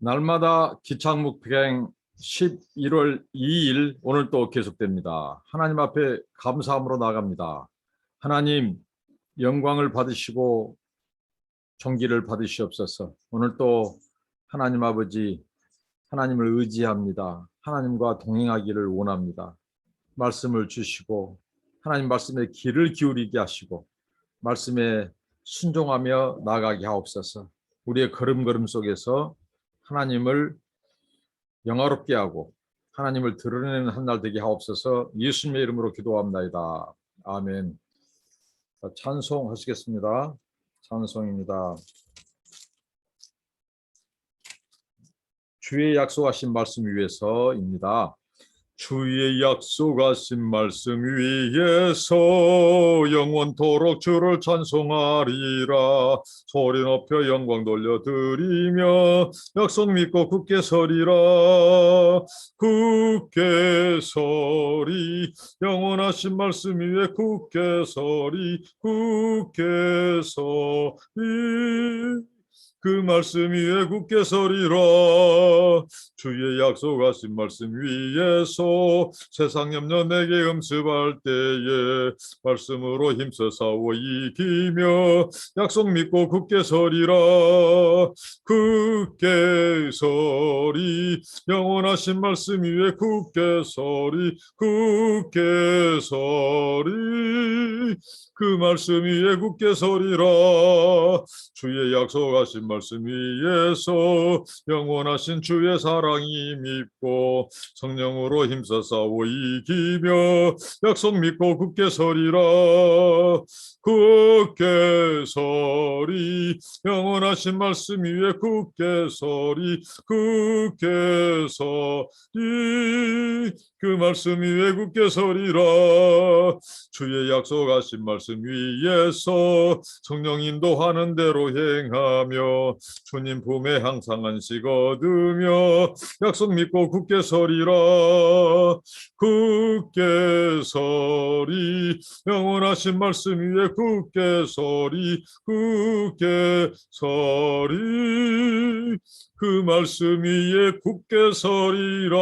날마다 기창국 비행 11월 2일 오늘 또 계속됩니다. 하나님 앞에 감사함으로 나갑니다. 하나님 영광을 받으시고 존귀를 받으시옵소서. 오늘 또 하나님 아버지 하나님을 의지합니다. 하나님과 동행하기를 원합니다. 말씀을 주시고 하나님 말씀에 귀를 기울이게 하시고 말씀에 순종하며 나아가게 하옵소서. 우리의 걸음걸음 속에서 하나님을 영화롭게 하고 하나님을 드러내는 한 날 되게 하옵소서. 예수님의 이름으로 기도합나이다. 아멘. 찬송하시겠습니다. 찬송입니다. 주의 약속하신 말씀 위에서입니다. 주의 약속하신 말씀 위에서 영원토록 주를 찬송하리라. 소리 높여 영광 돌려드리며 약속 믿고 굳게 서리라. 굳게 서리 영원하신 말씀 위에 굳게 서리 굳게 서리 그 말씀 위에 굳게 서리라. 주의 약속하신 말씀 위에서 세상 염려 내게 음습할 때에 말씀으로 힘써 싸워 이기며 약속 믿고 굳게 서리라. 굳게 서리 영원하신 말씀 위에 굳게 서리 굳게 서리 그 말씀 위에 굳게 서리라. 주의 약속하신 말씀 위에서 영원하신 주의 사랑이 믿고 성령으로 힘써 싸워 이기며 약속 믿고 굳게 서리라. 굳게 서리 영원하신 말씀 위에 굳게 서리 굳게 서리 그 말씀 위에 굳게 서리라. 주의 약속하신 말씀 위에서 성령 인도하는 대로 행하며 주님 품에 항상 안식 얻으며 약속 믿고 굳게 서리라. 굳게 서리 영원하신 말씀 위에 굳게 서리 굳게 서리 그 말씀 위에 굳게 서리라.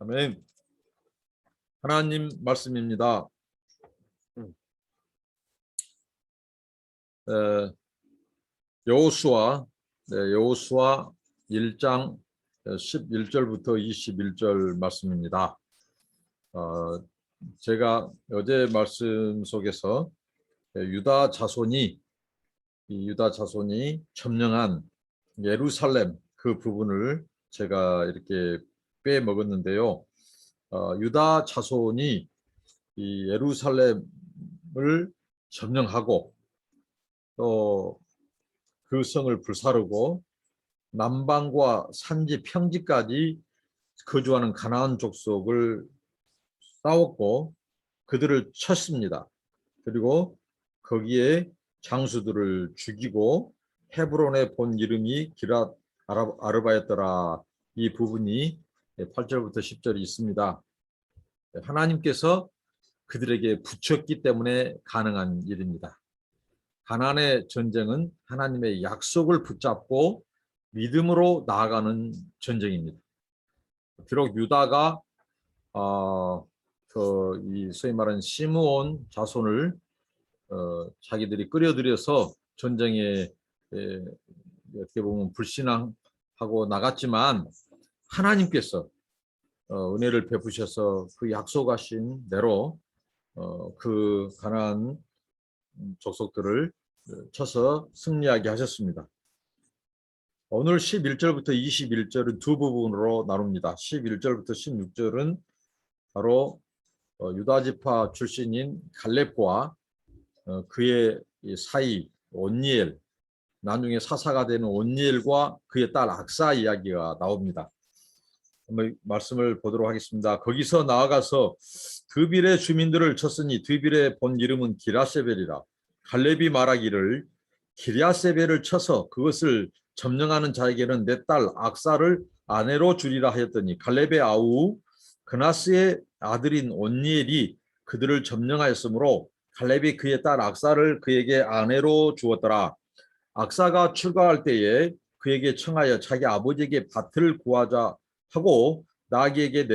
아멘. 하나님 말씀입니다. 여호수아 1장 11절부터 21절 말씀입니다. 제가 어제 말씀 속에서 유다 자손이 점령한 예루살렘 그 부분을 제가 이렇게 빼먹었는데요. 유다 자손이 이 예루살렘을 점령하고 또 그 성을 불사르고 남방과 산지 평지까지 거주하는 가나안 족속을 싸웠고 그들을 쳤습니다. 그리고 거기에 장수들을 죽이고 헤브론의 본 이름이 기랏 아르바였더라. 이 부분이 8절부터 10절이 있습니다. 하나님께서 그들에게 붙였기 때문에 가능한 일입니다. 가나안의 전쟁은 하나님의 약속을 붙잡고 믿음으로 나아가는 전쟁입니다. 비록 유다가 소위 말하는 시므온 자손을 자기들이 끌어들여서 전쟁에 어떻게 보면 불신앙하고 나갔지만 하나님께서 은혜를 베푸셔서 그 약속하신 대로 그 가나안 족속들을 쳐서 승리하게 하셨습니다. 오늘 11절부터 21절은 두 부분으로 나눕니다. 11절부터 16절은 바로 유다지파 출신인 갈렙과 그의 사이 온니엘, 나중에 사사가 되는 온니엘과 그의 딸 악사 이야기가 나옵니다. 한번 말씀을 보도록 하겠습니다. 거기서 나아가서 드빌의 주민들을 쳤으니 드빌의 본 이름은 기라세벨이라. 갈렙이 말하기를 기랴세벨을 쳐서 그것을 점령하는 자에게는 내 딸 악사를 아내로 주리라 하였더니 갈렙의 아우 그나스의 아들인 온니엘이 그들을 점령하였으므로 갈렙이 그의 딸 악사를 그에게 아내로 주었더라. 악사가 출가할 때에 그에게 청하여 자기 아버지에게 밭을 구하자 하고 나귀에서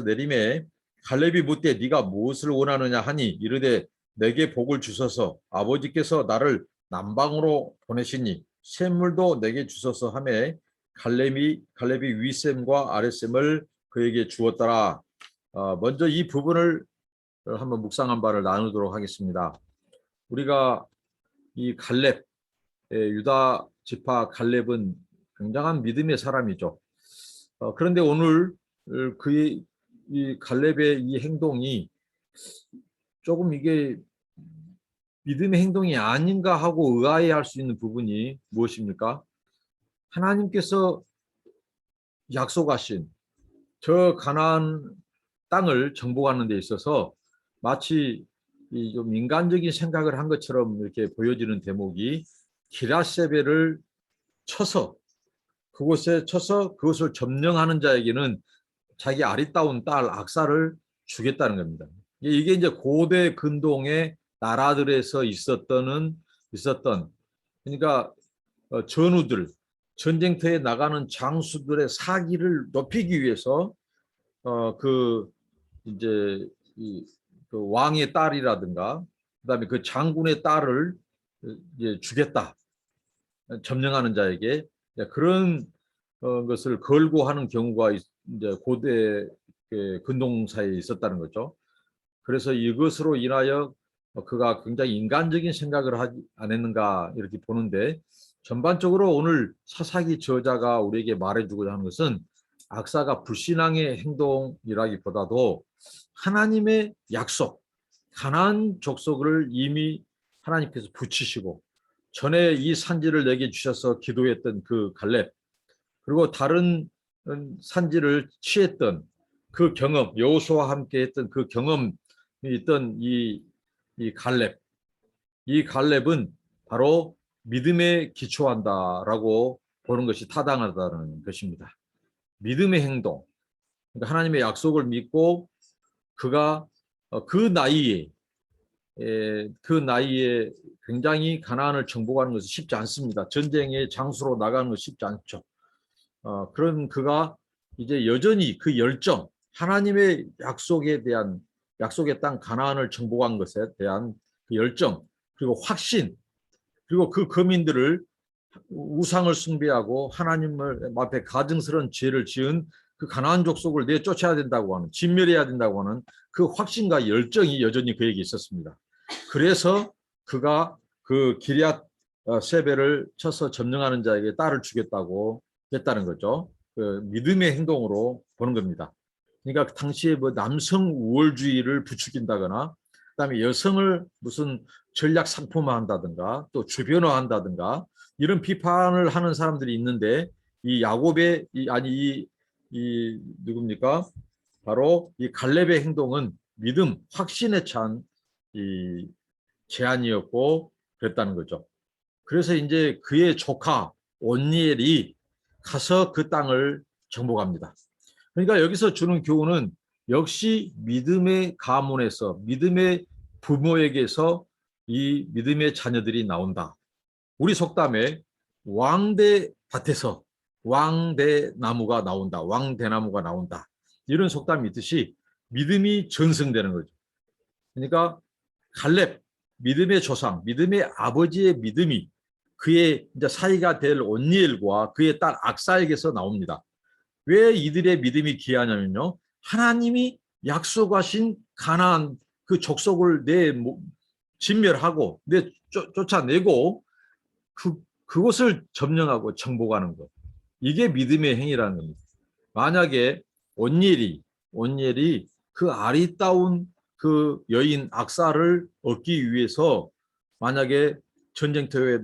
내림에 갈렙이 묻되 네가 무엇을 원하느냐 하니 이르되 내게 복을 주소서 아버지께서 나를 남방으로 보내시니 샘물도 내게 주소서 하매 갈렙이 윗샘과 아랫샘을 그에게 주었더라. 먼저 이 부분을 한번 묵상한 바를 나누도록 하겠습니다. 우리가 이 갈렙, 유다 지파 갈렙은 굉장한 믿음의 사람이죠. 그런데 오늘 그의 이 갈렙의 이 행동이 조금 이게 믿음의 행동이 아닌가 하고 의아해할 수 있는 부분이 무엇입니까? 하나님께서 약속하신 저 가나안 땅을 정복하는 데 있어서 마치 좀 인간적인 생각을 한 것처럼 이렇게 보여지는 대목이 기라세벨을 쳐서 그것을 점령하는 자에게는 자기 아리따운 딸 악사를 주겠다는 겁니다. 이게 이제 고대 근동의 나라들에서 있었던 그러니까 전우들 전쟁터에 나가는 장수들의 사기를 높이기 위해서 그 이제 그 왕의 딸이라든가 그다음에 그 장군의 딸을 이제 주겠다 점령하는 자에게 그런 것을 걸고 하는 경우가 이제 고대 근동사에 있었다는 거죠. 그래서 이것으로 인하여 그가 굉장히 인간적인 생각을 하지 않았는가 이렇게 보는데 전반적으로 오늘 사사기 저자가 우리에게 말해주고자 하는 것은 악사가 불신앙의 행동이라기보다도 하나님의 약속, 가나안 족속을 이미 하나님께서 붙이시고 전에 이 산지를 내게 주셔서 기도했던 그 갈렙 그리고 다른 산지를 취했던 그 경험, 여호수아와 함께 했던 그 경험이 있던 이 갈렙, 이 갈렙은 바로 믿음에 기초한다라고 보는 것이 타당하다는 것입니다. 믿음의 행동, 그러니까 하나님의 약속을 믿고 그가 그 나이에 굉장히 가나안을 정복하는 것은 쉽지 않습니다. 전쟁의 장수로 나가는 것이 쉽지 않죠. 그런 그가 이제 여전히 그 열정, 하나님의 약속의 땅 가나안을 정복한 것에 대한 그 열정, 그리고 확신, 그리고 그 거민들을 우상을 숭배하고 하나님을 앞에 가증스러운 죄를 지은 그 가나안 족속을 내쫓아야 된다고 하는, 진멸해야 된다고 하는 그 확신과 열정이 여전히 그에게 있었습니다. 그래서 그가 그 기럇 세벨을 쳐서 점령하는 자에게 딸을 주겠다고 했다는 거죠. 그 믿음의 행동으로 보는 겁니다. 그러니까 당시에 뭐 남성 우월주의를 부추긴다거나 그다음에 여성을 무슨 전략 상품화한다든가 또 주변화한다든가 이런 비판을 하는 사람들이 있는데 이 야곱의 이 누굽니까? 바로 이 갈렙의 행동은 믿음, 확신에 찬 이 제안이었고 그랬다는 거죠. 그래서 이제 그의 조카 온니엘이 가서 그 땅을 정복합니다. 그러니까 여기서 주는 교훈은 역시 믿음의 가문에서 믿음의 부모에게서 이 믿음의 자녀들이 나온다. 우리 속담에 왕대 밭에서 왕대나무가 나온다. 왕대나무가 나온다. 이런 속담이 있듯이 믿음이 전승되는 거죠. 그러니까 갈렙, 믿음의 조상, 믿음의 아버지의 믿음이 그의 이제 사이가 될 온니엘과 그의 딸 악사에게서 나옵니다. 왜 이들의 믿음이 귀하냐면요. 하나님이 약속하신 가나안 그 족속을 진멸하고 쫓아내고 그곳을 점령하고 정복하는 것. 이게 믿음의 행위라는 겁니다. 만약에 온니엘이 그 아리따운 그 여인 악사를 얻기 위해서 만약에 전쟁터에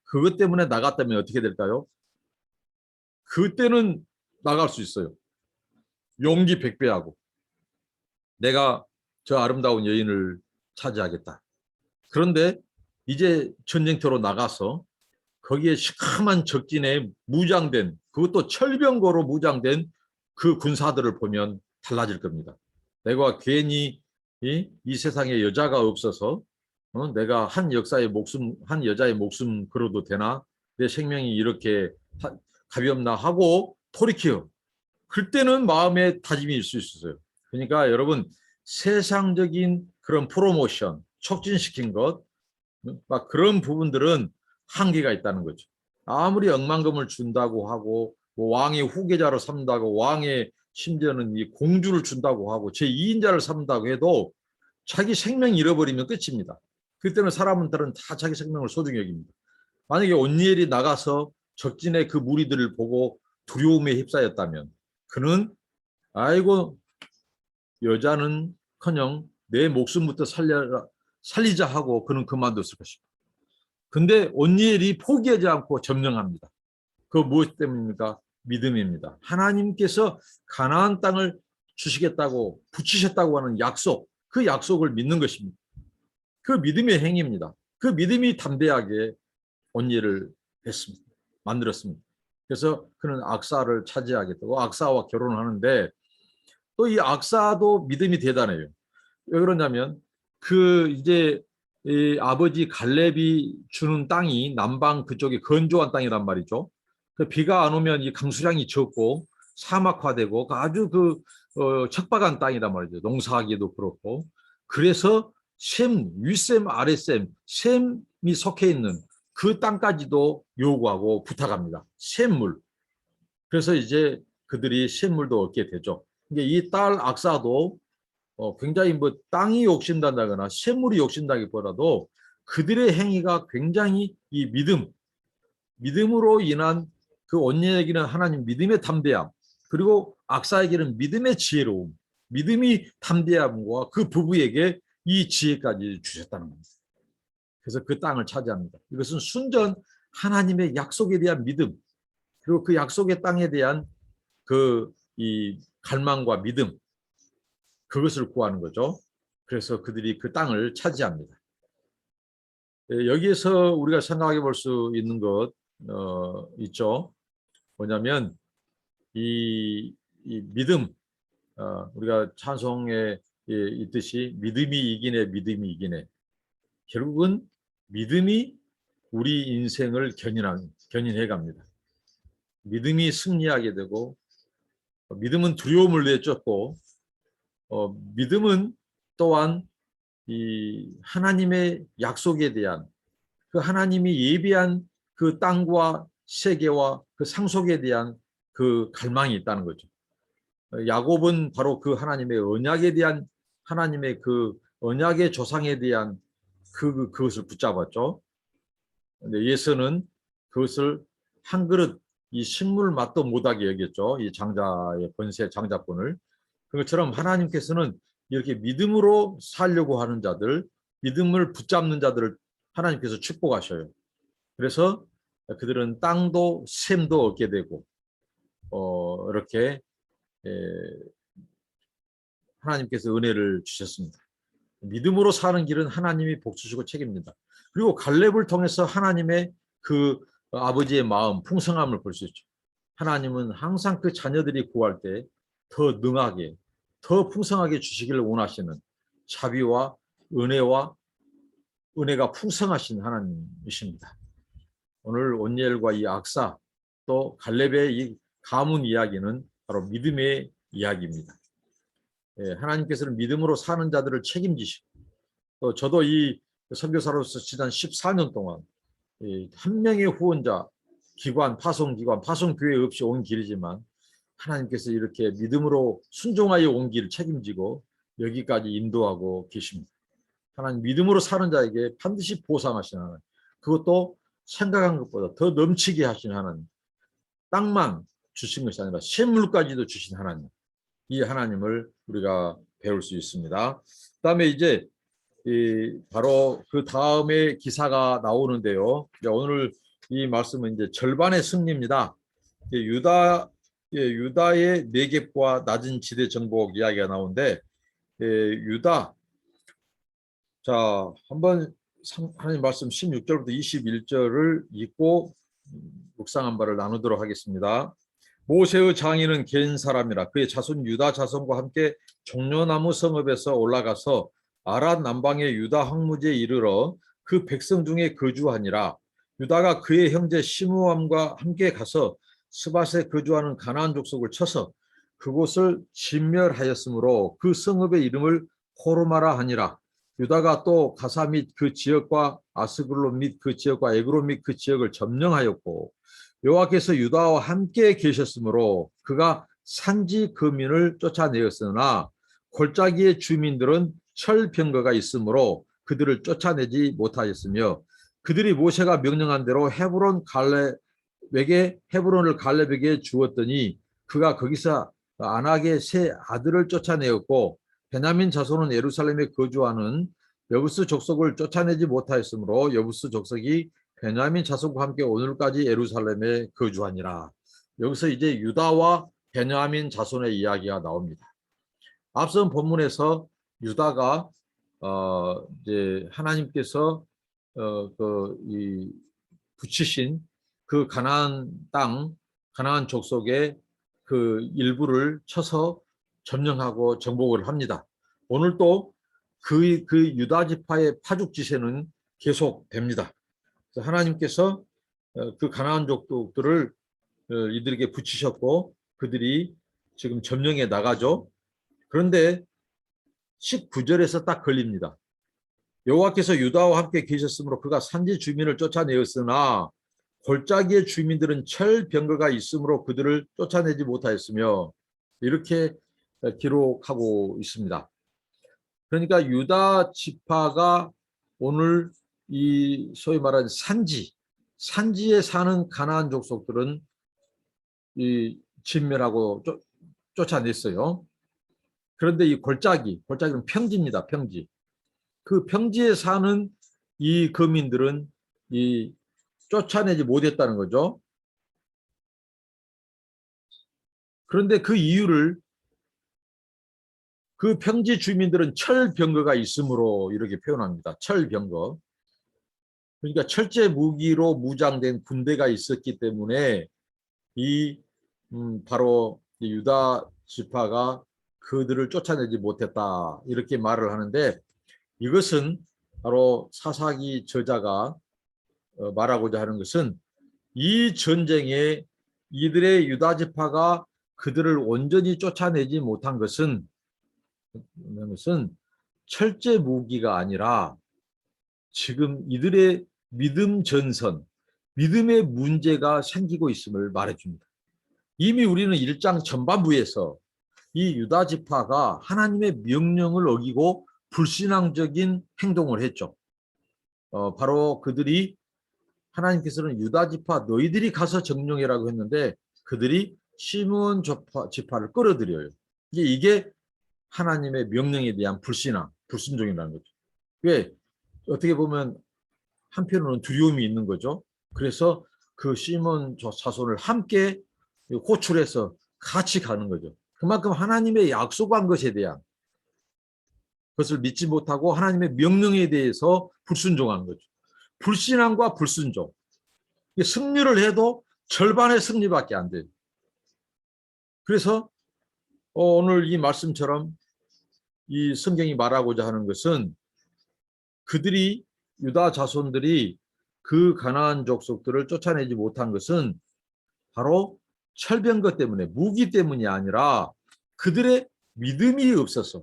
그것 때문에 나갔다면 어떻게 될까요? 그때는 나갈 수 있어요. 용기 백배하고 내가 저 아름다운 여인을 차지하겠다. 그런데 이제 전쟁터로 나가서 거기에 시커먼 적진에 무장된 그것도 철병거로 무장된 그 군사들을 보면 달라질 겁니다. 내가 괜히 이 세상에 여자가 없어서 내가 한 여자의 목숨 걸어도 되나? 내 생명이 이렇게 가볍나 하고 돌이켜. 그때는 마음의 다짐이 있을 수 있어요. 그러니까 여러분 세상적인 그런 프로모션, 촉진시킨 것, 막 그런 부분들은 한계가 있다는 거죠. 아무리 억만금을 준다고 하고 뭐 왕의 후계자로 삼다고 왕의 심지어는 이 공주를 준다고 하고 제2인자를 삼다고 해도 자기 생명 잃어버리면 끝입니다. 그때는 사람들은 다 자기 생명을 소중히 여깁니다. 만약에 온니엘이 나가서 적진의 그 무리들을 보고 두려움에 휩싸였다면 그는 아이고 여자는커녕 내 목숨부터 살리자 하고 그는 그만뒀을 것입니다. 근데 온니엘이 포기하지 않고 점령합니다. 그 무엇 때문입니까? 믿음입니다. 하나님께서 가나안 땅을 주시겠다고 붙이셨다고 하는 약속, 그 약속을 믿는 것입니다. 그 믿음의 행위입니다. 그 믿음이 담대하게 온니엘을 했습니다. 만들었습니다. 그래서 그는 악사를 차지하겠다고 악사와 결혼하는데 또 이 악사도 믿음이 대단해요. 왜 그러냐면 그 이제 이 아버지 갈렙이 주는 땅이 남방 그쪽이 건조한 땅이란 말이죠. 그 비가 안 오면 이 강수량이 적고 사막화되고 아주 척박한 땅이란 말이죠. 농사하기도 그렇고. 그래서 셈, 윗셈, 아랫셈, 셈이 속해 있는 그 땅까지도 요구하고 부탁합니다. 셈물. 그래서 이제 그들이 셈물도 얻게 되죠. 이 딸 악사도 굉장히 뭐 땅이 욕심난다거나 샘물이 욕심나기보다도 그들의 행위가 굉장히 이 믿음으로 인한 그 온니엘에게는 하나님 믿음의 담대함, 그리고 악사에게는 믿음의 지혜로움, 믿음이 담대함과 그 부부에게 이 지혜까지 주셨다는 겁니다. 그래서 그 땅을 차지합니다. 이것은 순전 하나님의 약속에 대한 믿음, 그리고 그 약속의 땅에 대한 이 갈망과 믿음, 그것을 구하는 거죠. 그래서 그들이 그 땅을 차지합니다. 여기에서 우리가 생각해 볼 수 있는 것 있죠. 뭐냐면 이 믿음, 우리가 찬송에 있듯이 믿음이 이기네, 믿음이 이기네. 결국은 믿음이 우리 인생을 견인해 갑니다. 믿음이 승리하게 되고, 믿음은 두려움을 내쫓고, 믿음은 또한 이 하나님의 약속에 대한 그 하나님이 예비한 그 땅과 세계와 그 상속에 대한 그 갈망이 있다는 거죠. 야곱은 바로 그 하나님의 언약에 대한 하나님의 그 언약의 조상에 대한 그것을 붙잡았죠. 근데 예서는 그것을 한 그릇 이 식물 맛도 못하게 여겼죠. 이 장자의 번세 장자권을. 그것처럼 하나님께서는 이렇게 믿음으로 살려고 하는 자들, 믿음을 붙잡는 자들을 하나님께서 축복하셔요. 그래서 그들은 땅도 샘도 얻게 되고 이렇게 하나님께서 은혜를 주셨습니다. 믿음으로 사는 길은 하나님이 복 주시고 책임집니다. 그리고 갈렙을 통해서 하나님의 그 아버지의 마음, 풍성함을 볼 수 있죠. 하나님은 항상 그 자녀들이 구할 때 더 능하게, 더 풍성하게 주시기를 원하시는 자비와 은혜가 풍성하신 하나님이십니다. 오늘 온니엘과 이 악사, 또 갈렙의 이 가문 이야기는 바로 믿음의 이야기입니다. 하나님께서는 믿음으로 사는 자들을 책임지시고, 또 저도 이 선교사로서 지난 14년 동안 한 명의 후원자, 파송교회 없이 온 길이지만 하나님께서 이렇게 믿음으로 순종하여 온 길을 책임지고 여기까지 인도하고 계십니다. 하나님 믿음으로 사는 자에게 반드시 보상하시는 하나님, 그것도 생각한 것보다 더 넘치게 하신 하나님, 땅만 주신 것이 아니라 샘물까지도 주신 하나님, 이 하나님을 우리가 배울 수 있습니다. 그다음에 이제 바로 그 다음에 기사가 나오는데요. 오늘 이 말씀은 이제 절반의 승리입니다. 유다의 네겝과 낮은 지대 정복 이야기가 나오는데, 유다, 자 한번 하나님 말씀 16절부터 21절을 읽고 묵상한 바를 나누도록 하겠습니다. 모세의 장인은 겐 사람이라 그의 자손 유다 자손과 함께 종려나무 성읍에서 올라가서 아랏 남방의 유다 황무지에 이르러 그 백성 중에 거주하니라. 유다가 그의 형제 시므암과 함께 가서 스밧에 거주하는 가나안 족속을 쳐서 그곳을 진멸하였으므로 그 성읍의 이름을 호르마라 하니라. 유다가 또 가사 및 그 지역과 아스글로 및 그 지역과 에그로 및 그 지역을 점령하였고 여호와께서 유다와 함께 계셨으므로 그가 산지 거민을 쫓아내었으나 골짜기의 주민들은 철병거가 있으므로 그들을 쫓아내지 못하였으며 그들이 모세가 명령한 대로 헤브론을 갈렙에게 주었더니 그가 거기서 안악의 세 아들을 쫓아내었고 베냐민 자손은 예루살렘에 거주하는 여부스 족속을 쫓아내지 못하였으므로 여부스 족속이 베냐민 자손과 함께 오늘까지 예루살렘에 거주하니라. 여기서 이제 유다와 베냐민 자손의 이야기가 나옵니다. 앞선 본문에서 유다가 이제 하나님께서 붙이신 그 가나안 땅, 가나안 족속의 그 일부를 쳐서 점령하고 정복을 합니다. 오늘 또 그 유다 지파의 파죽지세는 계속됩니다. 그래서 하나님께서 그 가나안 족속들을 이들에게 붙이셨고 그들이 지금 점령해 나가죠. 그런데 19절에서 딱 걸립니다. 여호와께서 유다와 함께 계셨으므로 그가 산지 주민을 쫓아내었으나 골짜기의 주민들은 철병거가 있으므로 그들을 쫓아내지 못하였으며 이렇게 기록하고 있습니다. 그러니까 유다 지파가 오늘 이 소위 말하는 산지에 사는 가나안 족속들은 이 진멸하고 쫓아냈어요. 그런데 이 골짜기는 평지입니다. 평지. 그 평지에 사는 이 거민들은 이 쫓아내지 못했다는 거죠. 그런데 그 이유를 그 평지 주민들은 철병거가 있으므로 이렇게 표현합니다. 철병거. 그러니까 철제 무기로 무장된 군대가 있었기 때문에 바로 유다 지파가 그들을 쫓아내지 못했다. 이렇게 말을 하는데 이것은 바로 사사기 저자가 말하고자 하는 것은 이 전쟁에 이들의 유다 지파가 그들을 온전히 쫓아내지 못한 것은 철제 무기가 아니라 지금 이들의 믿음 전선, 믿음의 문제가 생기고 있음을 말해줍니다. 이미 우리는 1장 전반부에서 이 유다 지파가 하나님의 명령을 어기고 불신앙적인 행동을 했죠. 바로 그들이 하나님께서는 유다 지파 너희들이 가서 정령해라고 했는데 그들이 시므온 지파를 끌어들여요. 이게 하나님의 명령에 대한 불순종이라는 거죠. 왜? 어떻게 보면 한편으로는 두려움이 있는 거죠. 그래서 그 시몬 자손을 함께 호출해서 같이 가는 거죠. 그만큼 하나님의 약속한 것에 대한 것을 믿지 못하고 하나님의 명령에 대해서 불순종하는 거죠. 불신앙과 불순종. 승리를 해도 절반의 승리밖에 안 돼요. 그래서 오늘 이 말씀처럼 이 성경이 말하고자 하는 것은 그들이 유다 자손들이 그 가나안 족속들을 쫓아내지 못한 것은 바로 철병거 때문에 무기 때문이 아니라 그들의 믿음이 없어서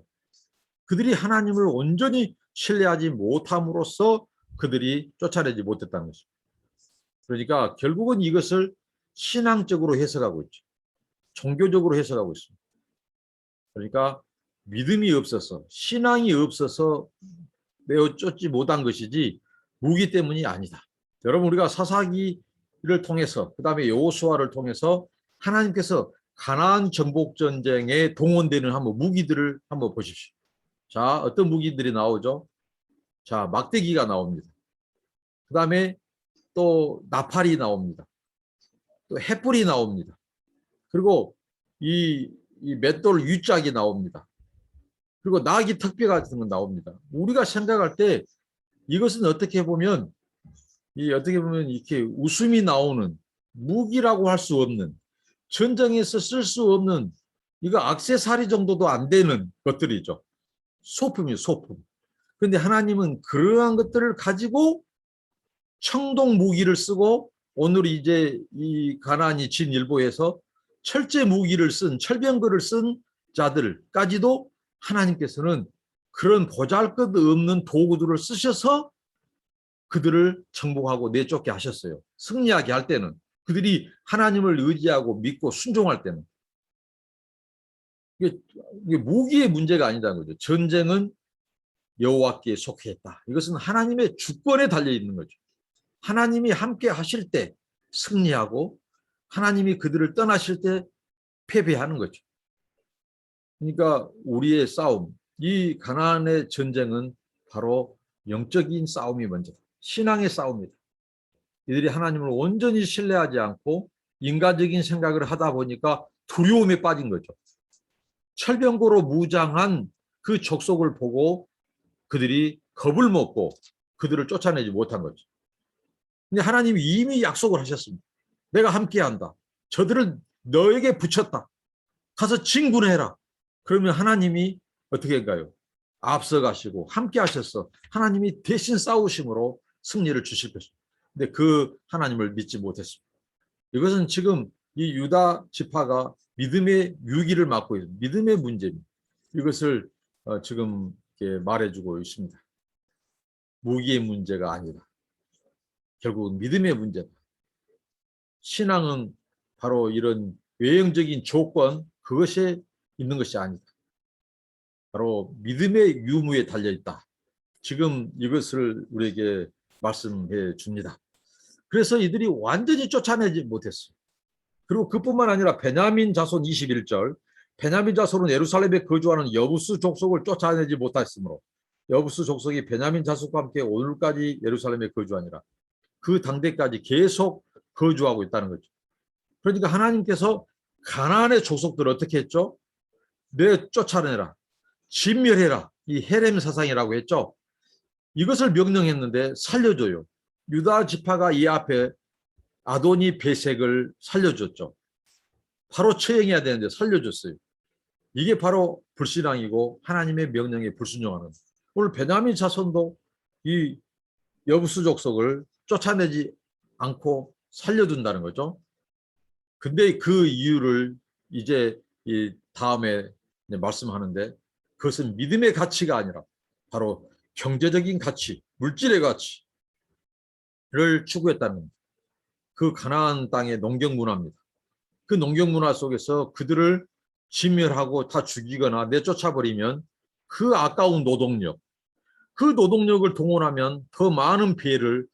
그들이 하나님을 온전히 신뢰하지 못함으로써 그들이 쫓아내지 못했다는 것입니다. 그러니까 결국은 이것을 신앙적으로 해석하고 있죠. 종교적으로 해석하고 있습니다. 그러니까 믿음이 없어서 신앙이 없어서 매우 쫓지 못한 것이지 무기 때문이 아니다. 여러분 우리가 사사기를 통해서 그다음에 여호수아를 통해서 하나님께서 가나안 정복 전쟁에 동원되는 한번 무기들을 한번 보십시오. 자, 어떤 무기들이 나오죠? 자, 막대기가 나옵니다. 그다음에 또 나팔이 나옵니다. 또 횃불이 나옵니다. 그리고 이 맷돌 유짝이 나옵니다. 그리고 나귀 턱뼈 같은 건 나옵니다. 우리가 생각할 때 이것은 어떻게 보면 이렇게 웃음이 나오는 무기라고 할 수 없는 전쟁에서 쓸 수 없는 이거 액세서리 정도도 안 되는 것들이죠. 소품이에요, 소품. 그런데 하나님은 그러한 것들을 가지고 청동 무기를 쓰고 오늘 이제 이 가나안이 진 일보에서 철제 무기를 쓴 철병거를 쓴 자들까지도 하나님께서는 그런 보잘것없는 도구들을 쓰셔서 그들을 정복하고 내쫓게 하셨어요. 승리하게 할 때는 그들이 하나님을 의지하고 믿고 순종할 때는 이게 무기의 문제가 아니다는 거죠. 전쟁은 여호와께 속했다. 이것은 하나님의 주권에 달려 있는 거죠. 하나님이 함께 하실 때 승리하고 하나님이 그들을 떠나실 때 패배하는 거죠. 그러니까 우리의 싸움, 이 가나안의 전쟁은 바로 영적인 싸움이 먼저다. 신앙의 싸움이다. 이들이 하나님을 온전히 신뢰하지 않고 인간적인 생각을 하다 보니까 두려움에 빠진 거죠. 철병거로 무장한 그 족속을 보고 그들이 겁을 먹고 그들을 쫓아내지 못한 거죠. 근데 하나님이 이미 약속을 하셨습니다. 내가 함께한다. 저들을 너에게 붙였다. 가서 진군해라. 그러면 하나님이 어떻게 할까요? 앞서가시고 함께 하셔서 하나님이 대신 싸우심으로 승리를 주실 것입니다. 근데 그 하나님을 믿지 못했습니다. 이것은 지금 이 유다 지파가 믿음의 위기를 맞고 있는 믿음의 문제입니다. 이것을 지금 말해주고 있습니다. 무기의 문제가 아니다. 결국은 믿음의 문제다. 신앙은 바로 이런 외형적인 조건 그것에 있는 것이 아니다. 바로 믿음의 유무에 달려있다. 지금 이것을 우리에게 말씀해 줍니다. 그래서 이들이 완전히 쫓아내지 못했어요. 그리고 그뿐만 아니라 베냐민 자손 21절 베냐민 자손은 예루살렘에 거주하는 여부스 족속을 쫓아내지 못했으므로 여부스 족속이 베냐민 자손과 함께 오늘까지 예루살렘에 거주하니라. 그 당대까지 계속 거주하고 있다는 거죠. 그러니까 하나님께서 가나안의 족속들을 어떻게 했죠? 쫓아내라. 진멸해라. 이 헤렘 사상이라고 했죠. 이것을 명령했는데 살려줘요. 유다 지파가 이 앞에 아도니 베색을 살려줬죠. 바로 처형해야 되는데 살려줬어요. 이게 바로 불신앙이고 하나님의 명령에 불순종하는. 오늘 베냐민 자손도 이 여부스 족속을 쫓아내지 않고 살려둔다는 거죠. 근데 그 이유를 이제 이 다음에 말씀하는데 그것은 믿음의 가치가 아니라 바로 경제적인 가치, 물질의 가치를 추구했다는 겁니다. 그 가나안 땅의 농경 문화입니다. 그 농경 문화 속에서 그들을 진멸하고 다 죽이거나 내쫓아버리면 그 아까운 노동력, 그 노동력을 동원하면 더 많은 피해를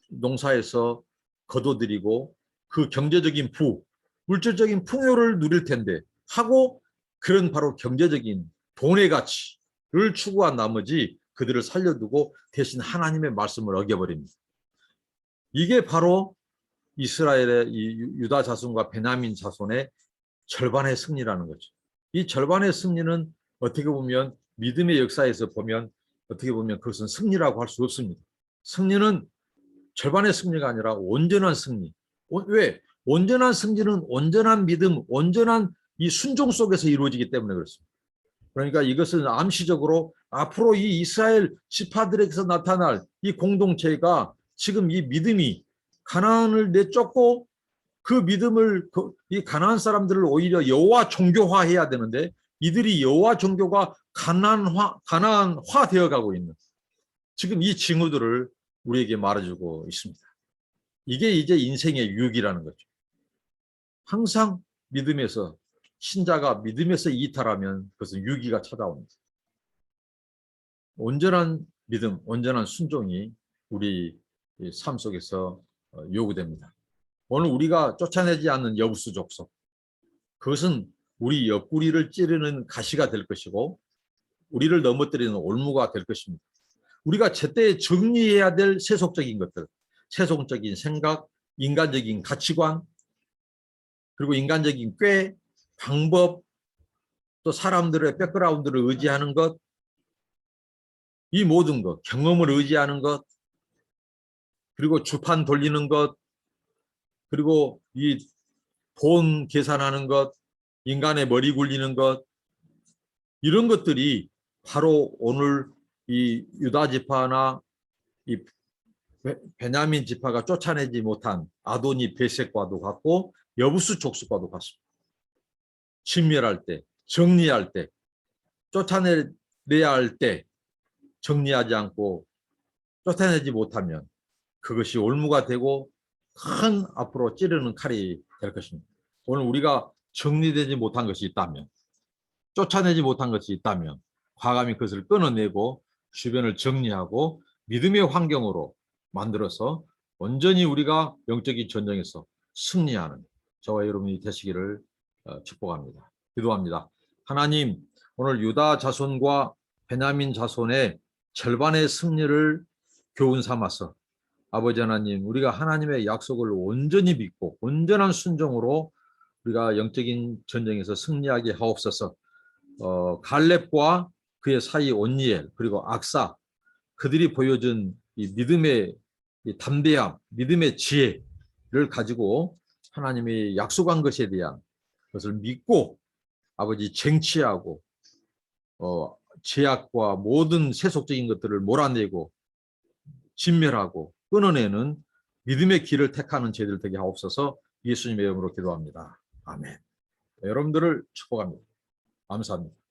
농사에서 거둬들이고 그 경제적인 물질적인 풍요를 누릴 텐데 하고 그런 바로 경제적인 돈의 가치를 추구한 나머지 그들을 살려두고 대신 하나님의 말씀을 어겨버립니다. 이게 바로 이스라엘의 이 유다 자손과 베냐민 자손의 절반의 승리라는 거죠. 이 절반의 승리는 어떻게 보면 믿음의 역사에서 보면 어떻게 보면 그것은 승리라고 할 수 없습니다. 승리는 절반의 승리가 아니라 온전한 승리. 왜? 온전한 승리는 온전한 믿음, 온전한 이 순종 속에서 이루어지기 때문에 그렇습니다. 그러니까 이것은 암시적으로 앞으로 이 이스라엘 지파들에게서 나타날 이 공동체가 지금 이 믿음이 가나안을 내쫓고 그 믿음을 이 가나안 사람들을 오히려 여호와 종교화해야 되는데 이들이 여호와 종교가 가나안화 되어가고 있는 지금 이 징후들을 우리에게 말해주고 있습니다. 이게 이제 인생의 유익이라는 거죠. 항상 믿음에서 신자가 믿음에서 이탈하면 그것은 유기가 찾아옵니다. 온전한 믿음, 온전한 순종이 우리 삶 속에서 요구됩니다. 오늘 우리가 쫓아내지 않는 여부스 족속, 그것은 우리 옆구리를 찌르는 가시가 될 것이고 우리를 넘어뜨리는 올무가 될 것입니다. 우리가 제때 정리해야 될 세속적인 것들, 세속적인 생각, 인간적인 가치관, 그리고 인간적인 꾀, 방법, 또 사람들의 백그라운드를 의지하는 것, 이 모든 것, 경험을 의지하는 것, 그리고 주판 돌리는 것, 그리고 이 돈 계산하는 것, 인간의 머리 굴리는 것, 이런 것들이 바로 오늘 이 유다 지파나 이 베냐민 지파가 쫓아내지 못한 아도니 베색과도 같고 여부수 족속과도 같습니다. 진멸할 때, 정리할 때, 쫓아내야 할 때 정리하지 않고 쫓아내지 못하면 그것이 올무가 되고 큰 앞으로 찌르는 칼이 될 것입니다. 오늘 우리가 정리되지 못한 것이 있다면, 쫓아내지 못한 것이 있다면 과감히 그것을 끊어내고 주변을 정리하고 믿음의 환경으로 만들어서 온전히 우리가 영적인 전쟁에서 승리하는 저와 여러분이 되시기를 축복합니다. 기도합니다. 하나님, 오늘 유다 자손과 베냐민 자손의 절반의 승리를 교훈 삼아서 아버지 하나님, 우리가 하나님의 약속을 온전히 믿고 온전한 순종으로 우리가 영적인 전쟁에서 승리하게 하옵소서. 갈렙과 그의 사이 온니엘 그리고 악사 그들이 보여준 이 믿음의 이 담대함, 믿음의 지혜를 가지고 하나님이 약속한 것에 대한 것을 믿고 아버지 쟁취하고 제약과 모든 세속적인 것들을 몰아내고 진멸하고 끊어내는 믿음의 길을 택하는 저희들 되게 하옵소서. 예수님의 이름으로 기도합니다. 아멘. 여러분들을 축복합니다. 감사합니다.